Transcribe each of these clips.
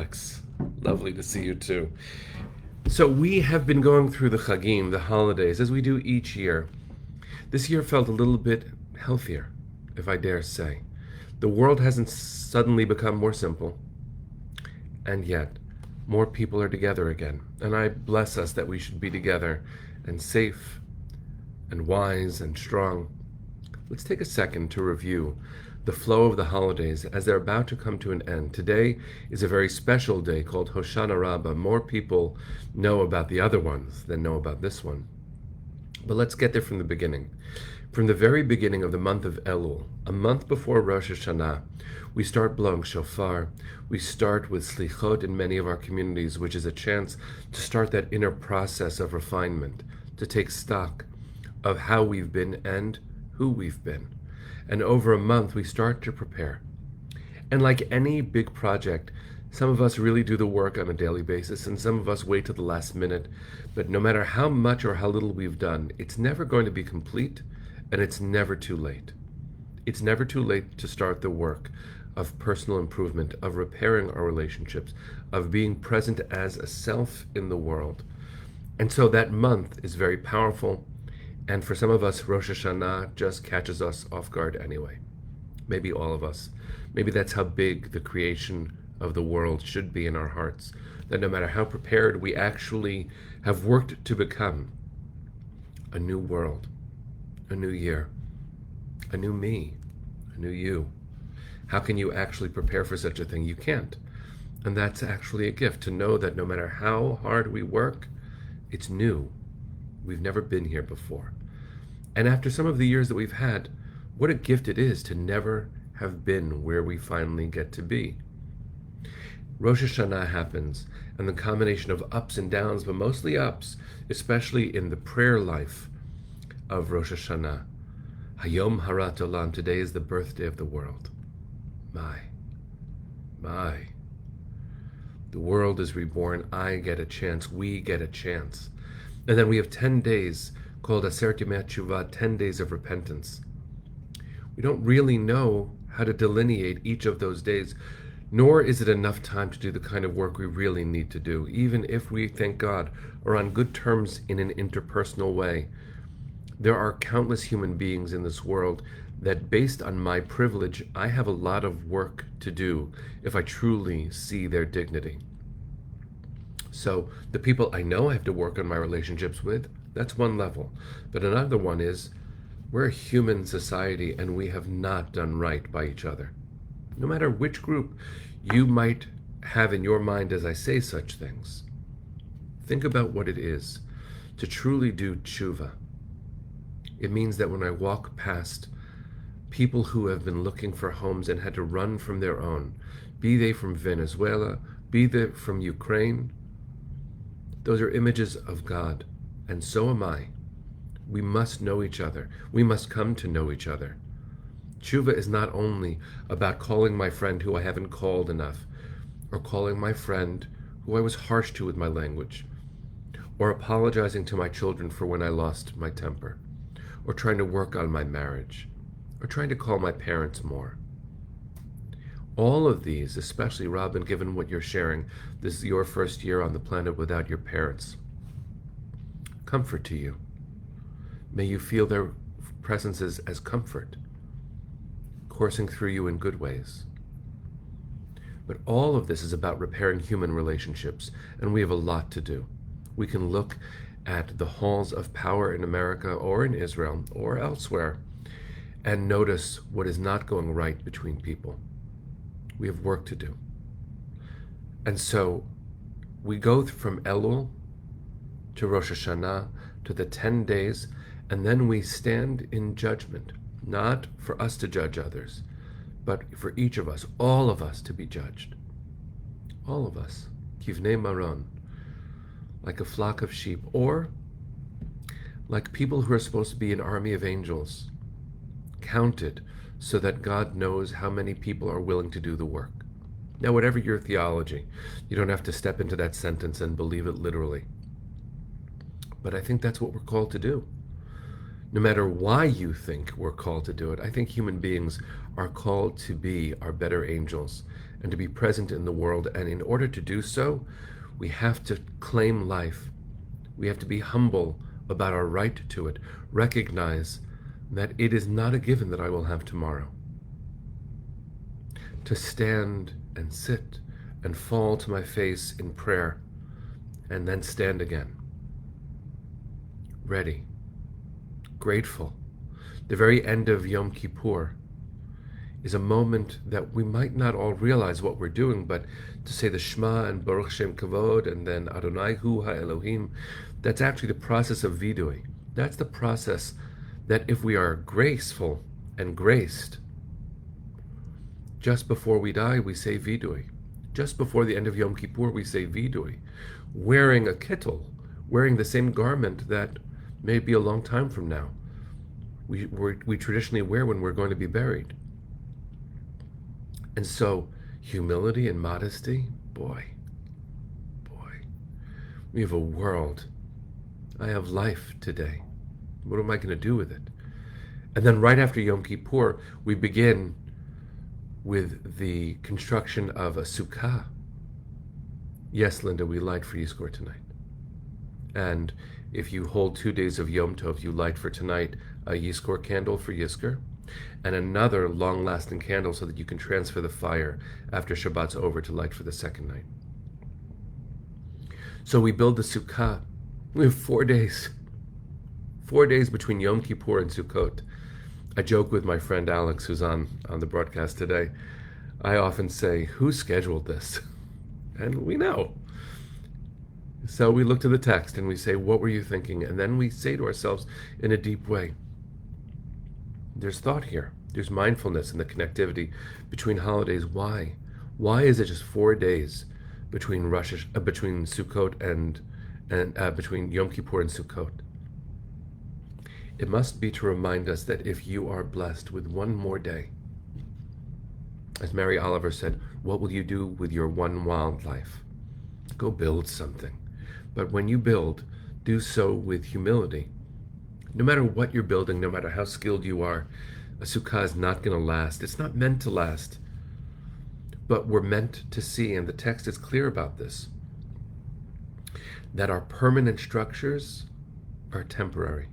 Alex, lovely to see you too. So we have been going through the Chagim, the holidays, as we do each year. This year felt a little bit healthier, if I dare say. The world hasn't suddenly become more simple, and yet more people are together again. And I bless us that we should be together and safe and wise and strong. Let's take a second to review the flow of the holidays as they're about to come to an end. Today is a very special day called Hoshana Rabbah. More people know about the other ones than know about this one. But let's get there from the beginning. From the very beginning of the month of Elul, a month before Rosh Hashanah, we start blowing shofar. We start with slichot in many of our communities, which is a chance to start that inner process of refinement, to take stock of how we've been and who we've been. And over a month, we start to prepare. And like any big project, some of us really do the work on a daily basis, and some of us wait till the last minute. But no matter how much or how little we've done, it's never going to be complete, and it's never too late. It's never too late to start the work of personal improvement, of repairing our relationships, of being present as a self in the world. And so that month is very powerful. And for some of us, Rosh Hashanah just catches us off guard anyway. Maybe all of us. Maybe that's how big the creation of the world should be in our hearts. That no matter how prepared we actually have worked to become a new world, a new year, a new me, a new you. How can you actually prepare for such a thing? You can't. And that's actually a gift to know that no matter how hard we work, it's new. We've never been here before. And after some of the years that we've had, what a gift it is to never have been where we finally get to be. Rosh Hashanah happens, and the combination of ups and downs, but mostly ups, especially in the prayer life of Rosh Hashanah. Hayom Harat Olam, today is the birthday of the world. My. The world is reborn. I get a chance. We get a chance. And then we have 10 days called Aseret Yemei Teshuvah, 10 days of repentance. We don't really know how to delineate each of those days, nor is it enough time to do the kind of work we really need to do, even if we, thank God, are on good terms in an interpersonal way. There are countless human beings in this world that, based on my privilege, I have a lot of work to do if I truly see their dignity. So the people I know I have to work on my relationships with, that's one level. But another one is, we're a human society and we have not done right by each other. No matter which group you might have in your mind as I say such things, think about what it is to truly do tshuva. It means that when I walk past people who have been looking for homes and had to run from their own, be they from Venezuela, be they from Ukraine, those are images of God, and so am I. We must know each other. We must come to know each other. Tshuva is not only about calling my friend who I haven't called enough, or calling my friend who I was harsh to with my language, or apologizing to my children for when I lost my temper, or trying to work on my marriage, or trying to call my parents more. All of these, especially Robin, given what you're sharing, this is your first year on the planet without your parents. Comfort to you. May you feel their presences as comfort, coursing through you in good ways. But all of this is about repairing human relationships, and we have a lot to do. We can look at the halls of power in America or in Israel or elsewhere and notice what is not going right between people. We have work to do. And so we go from Elul to Rosh Hashanah to the 10 days, and then we stand in judgment, not for us to judge others, but for each of us, all of us, to be judged. All of us. Kivnei Maron. Like a flock of sheep, or like people who are supposed to be an army of angels, counted so that God knows how many people are willing to do the work. Now, whatever your theology, you don't have to step into that sentence and believe it literally. But I think that's what we're called to do. No matter why you think we're called to do it, I think human beings are called to be our better angels and to be present in the world. And in order to do so, we have to claim life. We have to be humble about our right to it. Recognize that it is not a given that I will have tomorrow. To stand and sit and fall to my face in prayer, and then stand again. Ready, grateful. The very end of Yom Kippur is a moment that we might not all realize what we're doing, but to say the Shema and Baruch Shem Kavod and then Adonai Hu HaElohim, that's actually the process of vidui. That's the process that if we are graceful and graced, just before we die, we say vidui. Just before the end of Yom Kippur, we say vidui. Wearing a kittel, wearing the same garment that may be a long time from now, we traditionally wear when we're going to be buried. And so, humility and modesty, boy, we have a world. I have life today. What am I going to do with it? And then right after Yom Kippur, we begin with the construction of a sukkah. Yes, Linda, we light for Yizkor tonight. And if you hold 2 days of Yom Tov, you light for tonight a Yizkor candle for Yizkor, and another long-lasting candle so that you can transfer the fire after Shabbat's over to light for the second night. So we build the sukkah. We have 4 days. 4 days between Yom Kippur and Sukkot. I joke with my friend Alex, who's on the broadcast today. I often say, who scheduled this? And we know. So we look to the text and we say, what were you thinking? And then we say to ourselves in a deep way, there's thought here. There's mindfulness and the connectivity between holidays. Why? Why is it just 4 days between between Sukkot and between Yom Kippur and Sukkot? It must be to remind us that if you are blessed with one more day, as Mary Oliver said, what will you do with your one wild life? Go build something. But when you build, do so with humility. No matter what you're building, no matter how skilled you are, a sukkah is not going to last. It's not meant to last. But we're meant to see, and the text is clear about this, that our permanent structures are temporary.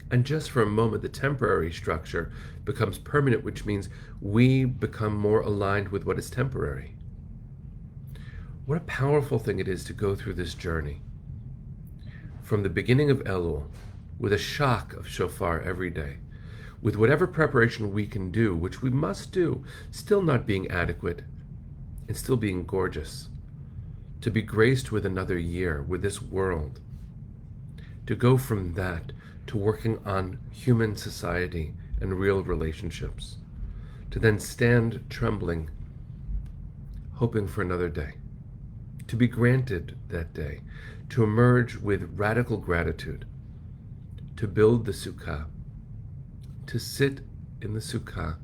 And just for a moment, the temporary structure becomes permanent, which means we become more aligned with what is temporary. What a powerful thing it is to go through this journey. From the beginning of Elul, with a shock of shofar every day, with whatever preparation we can do, which we must do, still not being adequate and still being gorgeous, to be graced with another year, with this world, to go from that to working on human society and real relationships, to then stand trembling, hoping for another day, to be granted that day, to emerge with radical gratitude, to build the sukkah, to sit in the sukkah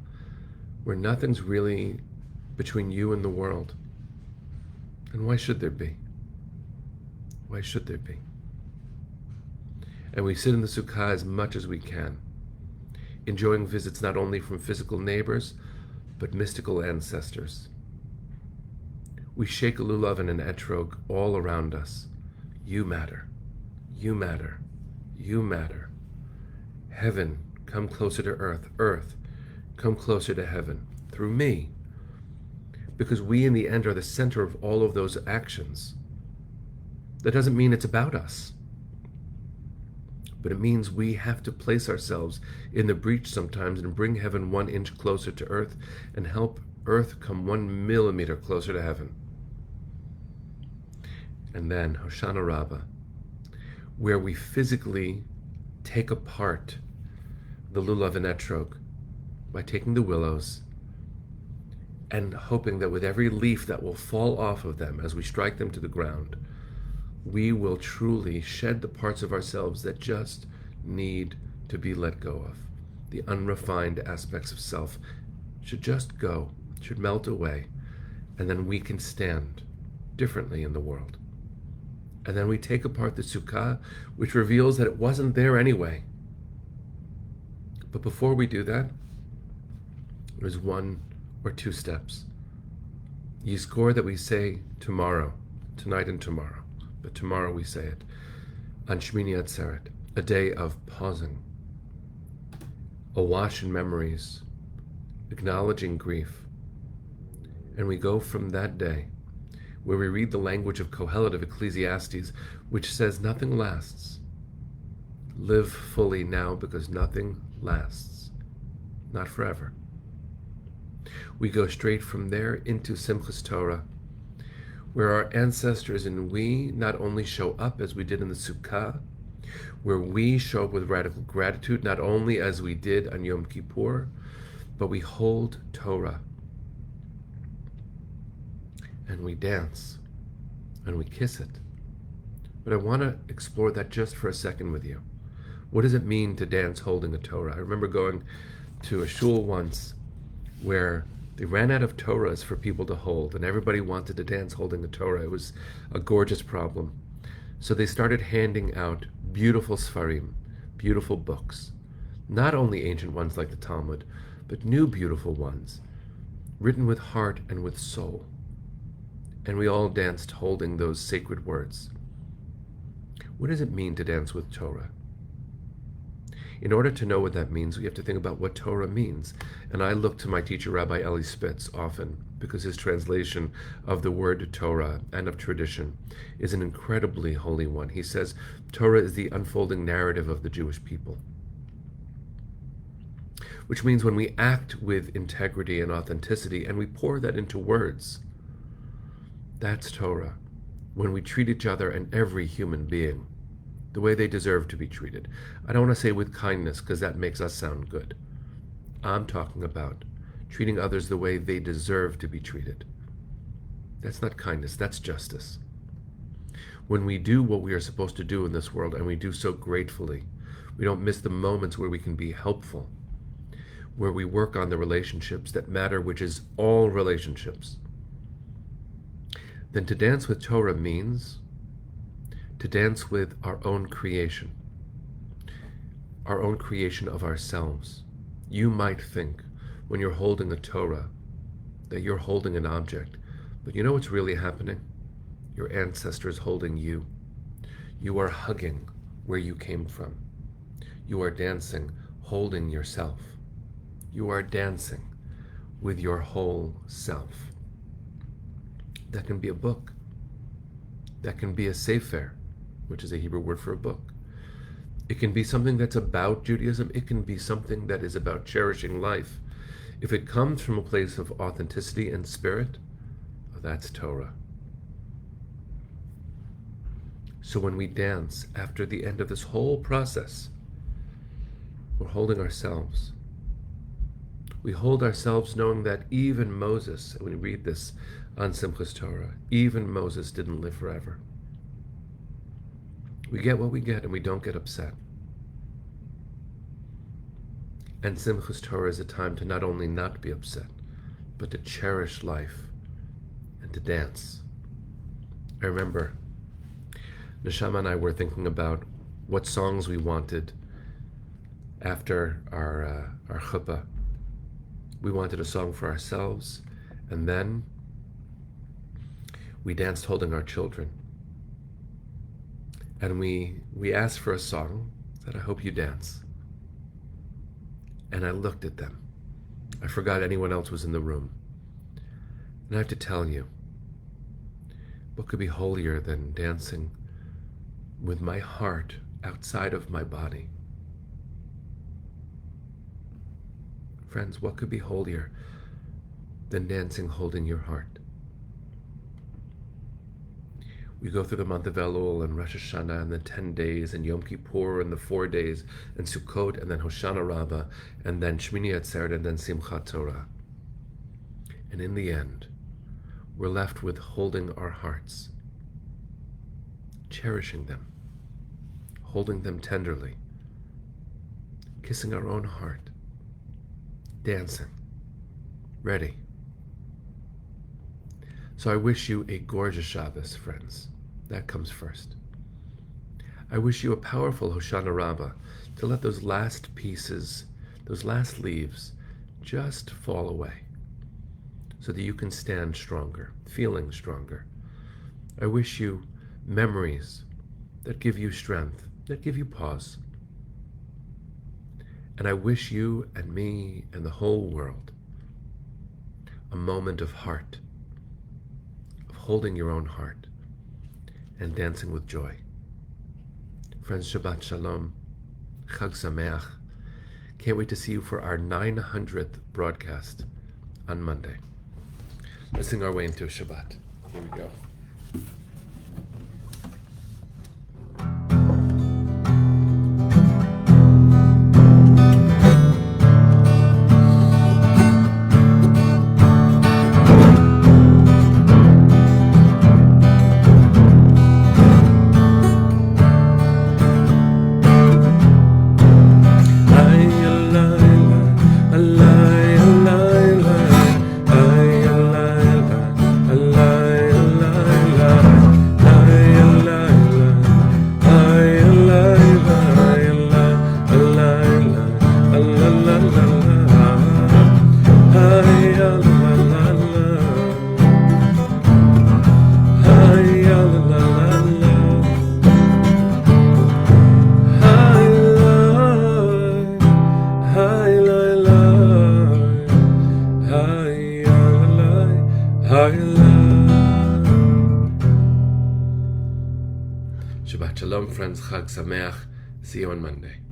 where nothing's really between you and the world. And why should there be? Why should there be? And we sit in the sukkah as much as we can, enjoying visits not only from physical neighbors, but mystical ancestors. We shake a lulav and an etrog all around us. You matter. You matter. You matter. Heaven, come closer to earth. Earth, come closer to heaven. Through me. Because we in the end are the center of all of those actions. That doesn't mean it's about us. But it means we have to place ourselves in the breach sometimes and bring heaven 1 inch closer to earth and help earth come 1 millimeter closer to heaven. And then Hoshana Rabbah, where we physically take apart the lulav and etrog by taking the willows and hoping that with every leaf that will fall off of them as we strike them to the ground, we will truly shed the parts of ourselves that just need to be let go of. The unrefined aspects of self should just go, should melt away, and then we can stand differently in the world. And then we take apart the sukkah, which reveals that it wasn't there anyway. But before we do that, there's 1 or 2 steps. Yizkor that we say tomorrow, tonight and tomorrow, but tomorrow we say it, on Shmini Atzeret, a day of pausing, awash in memories, acknowledging grief. And we go from that day, where we read the language of Kohelet of Ecclesiastes, which says nothing lasts. Live fully now because nothing lasts, not forever. We go straight from there into Simchas Torah, where our ancestors and we not only show up as we did in the Sukkah, where we show up with radical gratitude, not only as we did on Yom Kippur, but we hold Torah. And we dance, and we kiss it. But I want to explore that just for a second with you. What does it mean to dance holding a Torah? I remember going to a shul once where they ran out of Torahs for people to hold, and everybody wanted to dance holding a Torah. It was a gorgeous problem. So they started handing out beautiful Sfarim, beautiful books. Not only ancient ones like the Talmud, but new beautiful ones, written with heart and with soul. And we all danced holding those sacred words. What does it mean to dance with Torah? In order to know what that means, we have to think about what Torah means. And I look to my teacher, Rabbi Eli Spitz, often, because his translation of the word Torah and of tradition is an incredibly holy one. He says, Torah is the unfolding narrative of the Jewish people. Which means when we act with integrity and authenticity, and we pour that into words, that's Torah. When we treat each other and every human being the way they deserve to be treated. I don't want to say with kindness, because that makes us sound good. I'm talking about treating others the way they deserve to be treated. That's not kindness, that's justice. When we do what we are supposed to do in this world, and we do so gratefully, we don't miss the moments where we can be helpful, where we work on the relationships that matter, which is all relationships. Then to dance with Torah means to dance with our own creation of ourselves. You might think when you're holding a Torah that you're holding an object, but you know what's really happening? Your ancestors holding you. You are hugging where you came from. You are dancing, holding yourself. You are dancing with your whole self. That can be a book. That can be a sefer, which is a Hebrew word for a book. It can be something that's about Judaism. It can be something that is about cherishing life. If it comes from a place of authenticity and spirit, that's Torah. So when we dance after the end of this whole process, we're holding ourselves. We hold ourselves knowing that even Moses, and we read this on Simchas Torah, even Moses didn't live forever. We get what we get and we don't get upset. And Simchas Torah is a time to not only not be upset, but to cherish life and to dance. I remember Neshama and I were thinking about what songs we wanted after our chuppah. We wanted a song for ourselves, and then we danced holding our children. And we asked for a song that I hope you dance. And I looked at them. I forgot anyone else was in the room. And I have to tell you, what could be holier than dancing with my heart outside of my body? Friends, what could be holier than dancing holding your heart? We go through the month of Elul and Rosh Hashanah and the 10 days and Yom Kippur and the 4 days and Sukkot and then Hoshana Rabbah and then Shmini Atzeret and then Simchat Torah. And in the end, we're left with holding our hearts, cherishing them, holding them tenderly, kissing our own heart, dancing, ready. So I wish you a gorgeous Shabbos, friends. That comes first. I wish you a powerful Hoshana Rabbah to let those last pieces, those last leaves, just fall away, so that you can stand stronger, feeling stronger. I wish you memories that give you strength, that give you pause. And I wish you and me and the whole world a moment of heart, of holding your own heart and dancing with joy. Friends, Shabbat Shalom, Chag Sameach. Can't wait to see you for our 900th broadcast on Monday. Let's sing our way into Shabbat. Here we go. Shabbat Shalom, friends. Chag Sameach. See you on Monday.